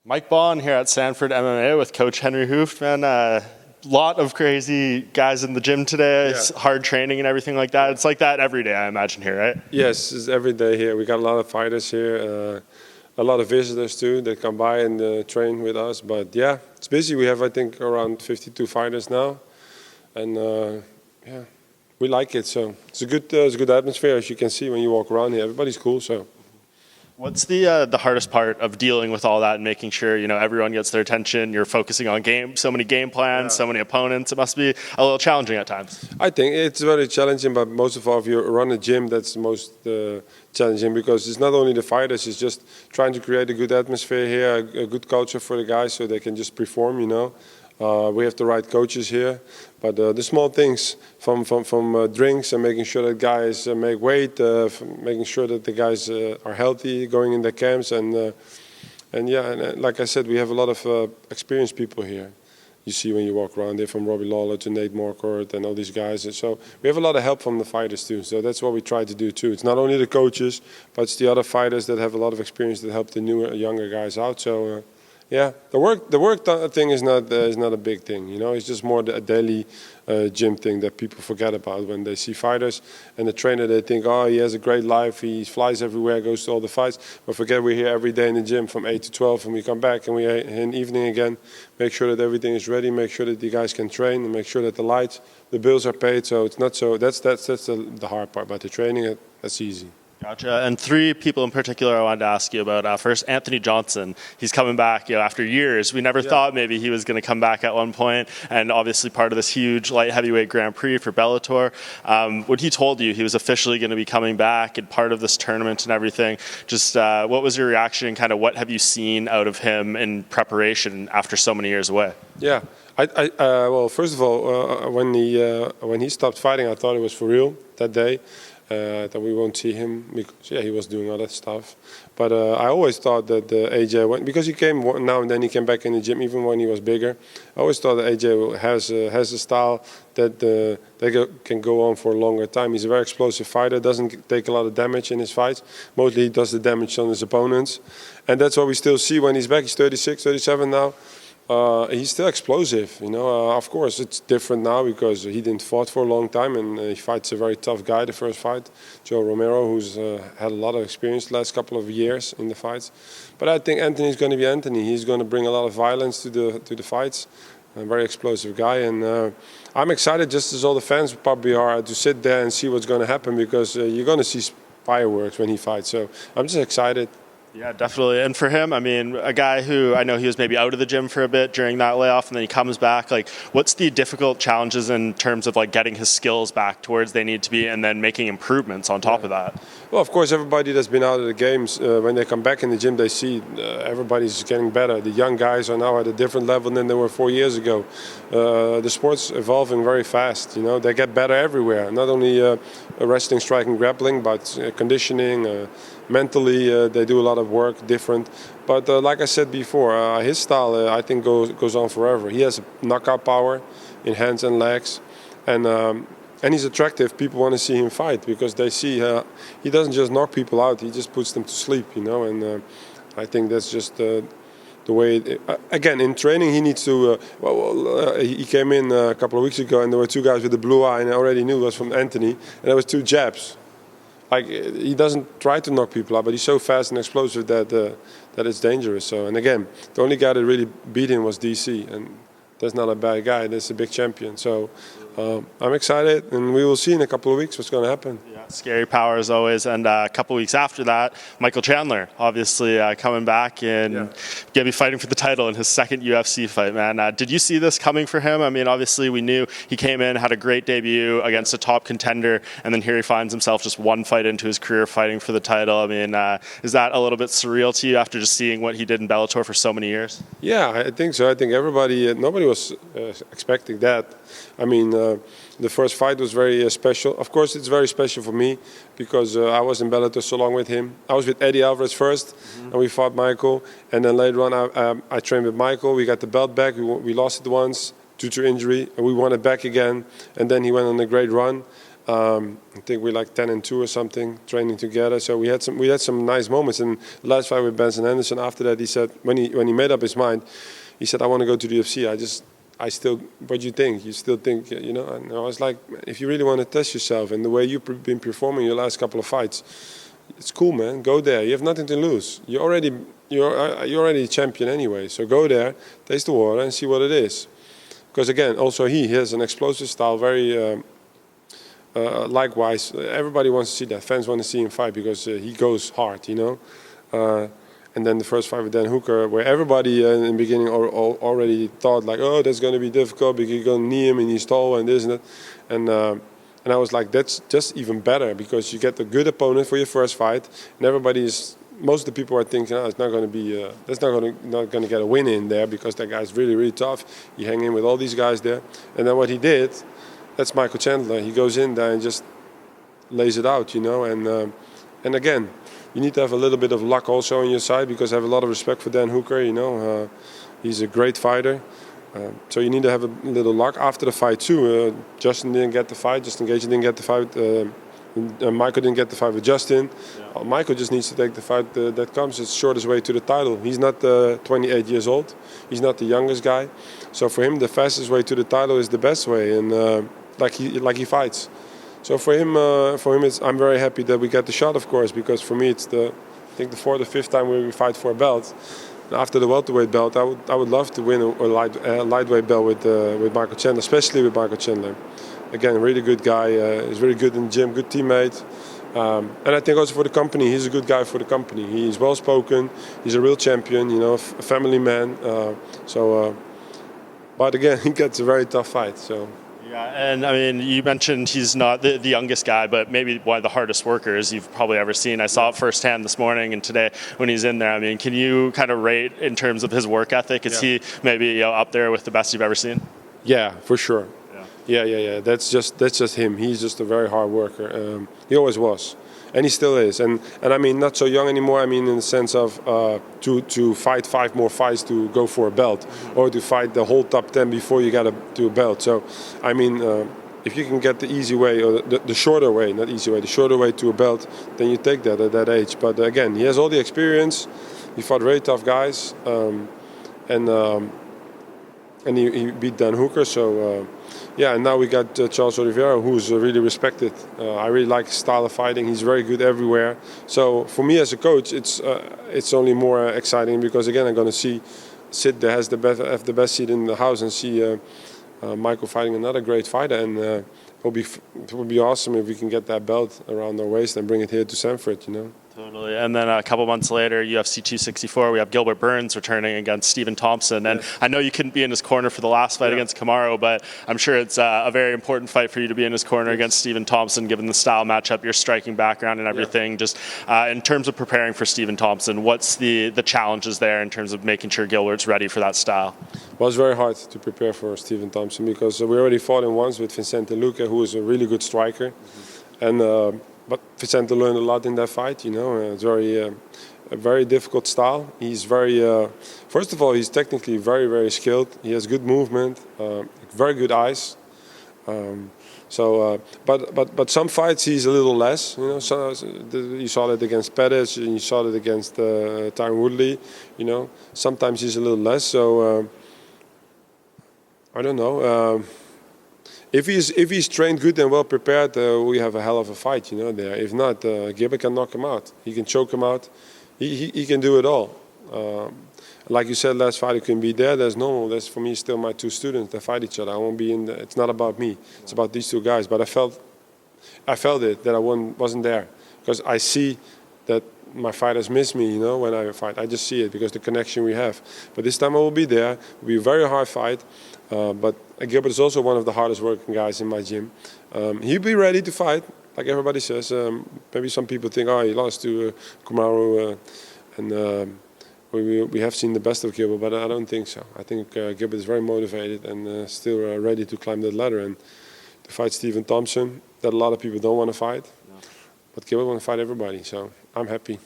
Mike Bohn here at Sanford MMA with Coach Henri Hooft, man. Lot of crazy guys in the gym today. It's hard training and everything like that. It's like that every day, I imagine, here, right? Yes, it's every day here. We got a lot of fighters here, a lot of visitors too that come by and train with us. But yeah, it's busy. We have, I think, around 52 fighters now, and yeah, we like it. So it's a good atmosphere, as you can see when you walk around here. Everybody's cool. So. What's the hardest part of dealing with all that and making sure everyone gets their attention? You're focusing on so many game plans, so many opponents. It must be a little challenging at times. I think it's very challenging, but most of all, if you run a gym, that's the most challenging, because it's not only the fighters, it's just trying to create a good atmosphere here, a good culture for the guys so they can just perform. We have the right coaches here, but the small things from drinks and making sure that guys make weight, making sure that the guys are healthy going in their camps, and like I said, we have a lot of experienced people here. You see when you walk around there, from Robbie Lawler to Nate Marquardt and all these guys, and so we have a lot of help from the fighters too. So that's what we try to do too. It's not only the coaches, but it's the other fighters that have a lot of experience that help the newer, younger guys out. So. Yeah, the work thing is not a big thing, It's just more a daily gym thing that people forget about when they see fighters and the trainer. They think, oh, he has a great life, he flies everywhere, goes to all the fights. But forget, we're here every day in the gym from 8 to 12, and we come back and we're in the evening again. Make sure that everything is ready, make sure that the guys can train, and make sure that the bills are paid. So it's not so. That's the hard part. But the training, that's easy. Gotcha. And three people in particular I wanted to ask you about. First, Anthony Johnson. He's coming back after years. We never thought maybe he was going to come back at one point, and obviously part of this huge light heavyweight Grand Prix for Bellator. When he told you he was officially going to be coming back and part of this tournament and everything, just what was your reaction, and kind of what have you seen out of him in preparation after so many years away? Yeah. Well, first of all, when he stopped fighting, I thought it was for real that day. That we won't see him because he was doing other stuff. But I always thought that AJ, because he came now and then, he came back in the gym even when he was bigger. I always thought that AJ has a style that they can go on for a longer time. He's a very explosive fighter, doesn't take a lot of damage in his fights. Mostly he does the damage on his opponents. And that's what we still see when he's back. He's 36, 37 now. He's still explosive, Of course, it's different now because he didn't fight for a long time, and he fights a very tough guy. The first fight, Joe Romero, who's had a lot of experience the last couple of years in the fights. But I think Anthony's going to be Anthony. He's going to bring a lot of violence to the fights. A very explosive guy, and I'm excited, just as all the fans probably are, to sit there and see what's going to happen, because you're going to see fireworks when he fights. So I'm just excited. Yeah, definitely. And for him, I mean, a guy who I know he was maybe out of the gym for a bit during that layoff, and then he comes back. Like, what's the difficult challenges in terms of getting his skills back towards they need to be, and then making improvements on top of that? Well, of course, everybody that's been out of the games, when they come back in the gym, they see everybody's getting better. The young guys are now at a different level than they were 4 years ago. The sport's evolving very fast. They get better everywhere. Not only wrestling, striking, grappling, but conditioning. Mentally, they do a lot of work different. But like I said before, his style, I think, goes on forever. He has knockout power in hands and legs. And he's attractive. People want to see him fight because they see he doesn't just knock people out. He just puts them to sleep, And I think that's just the way. Again, in training, he needs to. He came in a couple of weeks ago, and there were two guys with the blue eye, and I already knew it was from Anthony. And there was two jabs. He doesn't try to knock people out, but he's so fast and explosive that it's dangerous. So, and again, the only guy that really beat him was DC, and that's not a bad guy. That's a big champion. So I'm excited, and we will see in a couple of weeks what's going to happen. Yeah, scary power as always. And a couple of weeks after that, Michael Chandler, obviously coming back and going to be fighting for the title in his second UFC fight, man. Did you see this coming for him? I mean, obviously we knew he came in, had a great debut against a top contender, and then here he finds himself just one fight into his career fighting for the title. I mean, is that a little bit surreal to you after just seeing what he did in Bellator for so many years? Yeah, I think so. I think nobody was expecting that. I mean, the first fight was very special. Of course, it's very special for me because I was in Bellator so long with him. I was with Eddie Alvarez first, and we fought Michael. And then later on, I trained with Michael. We got the belt back. We lost it once due to injury, and we won it back again. And then he went on a great run. I think we're like 10-2 or something, training together. So we had some nice moments. And the last fight with Benson Henderson, after that, he said when he made up his mind, he said, "I want to go to the UFC. I still, what do you think? You still think, you know?" And I was like, if you really want to test yourself and the way you've been performing your last couple of fights, it's cool, man. Go there. You have nothing to lose. You're already a champion anyway. So go there, taste the water, and see what it is. Because again, also he has an explosive style, very. Likewise, everybody wants to see that. Fans want to see him fight because he goes hard, you know. And then the first fight with Dan Hooker, where everybody in the beginning already thought like, oh, that's going to be difficult because you're going to knee him and he's tall and this and that. And I was like, that's just even better because you get a good opponent for your first fight, and most of the people are thinking, oh, it's not going to be, that's not going to get a win in there because that guy's really, really tough. You hang in with all these guys there, and then what he did. That's Michael Chandler. He goes in there and just lays it out, you know. And again, you need to have a little bit of luck also on your side because I have a lot of respect for Dan Hooker, you know. He's a great fighter. So you need to have a little luck. After the fight too, Justin didn't get the fight. Justin Gaethje didn't get the fight. Michael didn't get the fight with Justin. Yeah. Michael just needs to take the fight that comes. It's the shortest way to the title. He's not 28 years old. He's not the youngest guy. So for him, the fastest way to the title is the best way. And like he fights. So for him, I'm very happy that we got the shot, of course, because for me it's I think the 4th or 5th time we fight for a belt. And after the welterweight belt, I would love to win a lightweight belt with Michael Chandler, especially with Michael Chandler. Again, a really good guy. He's very good in the gym, good teammate. And I think also for the company, he's a good guy for the company. He's well spoken. He's a real champion, you know, a family man. But again, he gets a very tough fight. So. Yeah, and I mean, you mentioned he's not the youngest guy, but maybe one of the hardest workers you've probably ever seen. I saw it firsthand this morning and today when he's in there. I mean, can you kind of rate in terms of his work ethic? Is he maybe up there with the best you've ever seen? Yeah, for sure. Yeah. That's just him. He's just a very hard worker. He always was, and he still is. And I mean, not so young anymore. I mean, in the sense of to fight 5 more fights to go for a belt, or to fight the whole top 10 before you got to a belt. So, I mean, if you can get the easy way or the shorter way, not easy way, the shorter way to a belt, then you take that at that age. But again, he has all the experience. He fought very tough guys, and he beat Dan Hooker. So. Yeah, and now we got Charles Oliveira, who's really respected. I really like his style of fighting. He's very good everywhere. So for me as a coach, it's only more exciting because again I'm going to sit there, have the best seat in the house, and see Michael fighting another great fighter. And it will be awesome if we can get that belt around our waist and bring it here to Sanford, you know. Totally. And then a couple months later, UFC 264, we have Gilbert Burns returning against Stephen Thompson. And I know you couldn't be in his corner for the last fight against Kamaru, but I'm sure it's a very important fight for you to be in his corner against Stephen Thompson, given the style matchup, your striking background and everything. Just in terms of preparing for Stephen Thompson, what's the challenges there in terms of making sure Gilbert's ready for that style? Well, it's very hard to prepare for Stephen Thompson because we already fought him once with Vicente Luque, who is a really good striker. And but Vicente learned a lot in that fight, you know. It's a very difficult style. He's first of all, he's technically very, very skilled. He has good movement, very good eyes. But some fights he's a little less, you know. So you saw that against Pettis, and you saw that against Tyron Woodley, you know. Sometimes he's a little less. So I don't know. If he's trained good and well prepared, we have a hell of a fight, you know. There. If not, Gilbert can knock him out. He can choke him out. He can do it all. Like you said, last fight he couldn't be there. That's normal. That's for me still my 2 students that fight each other. I won't be in. It's not about me. It's about these 2 guys. But I felt it that I wasn't there because I see that my fighters miss me, you know, when I fight. I just see it because the connection we have. But this time I will be there. It will be a very hard fight. But Gilbert is also one of the hardest working guys in my gym. He'll be ready to fight, like everybody says. Maybe some people think, oh, he lost to Kamaru, and we have seen the best of Gilbert, but I don't think so. I think Gilbert is very motivated and still ready to climb that ladder and to fight Stephen Thompson, that a lot of people don't want to fight. But Gilbert wants to fight everybody, so I'm happy.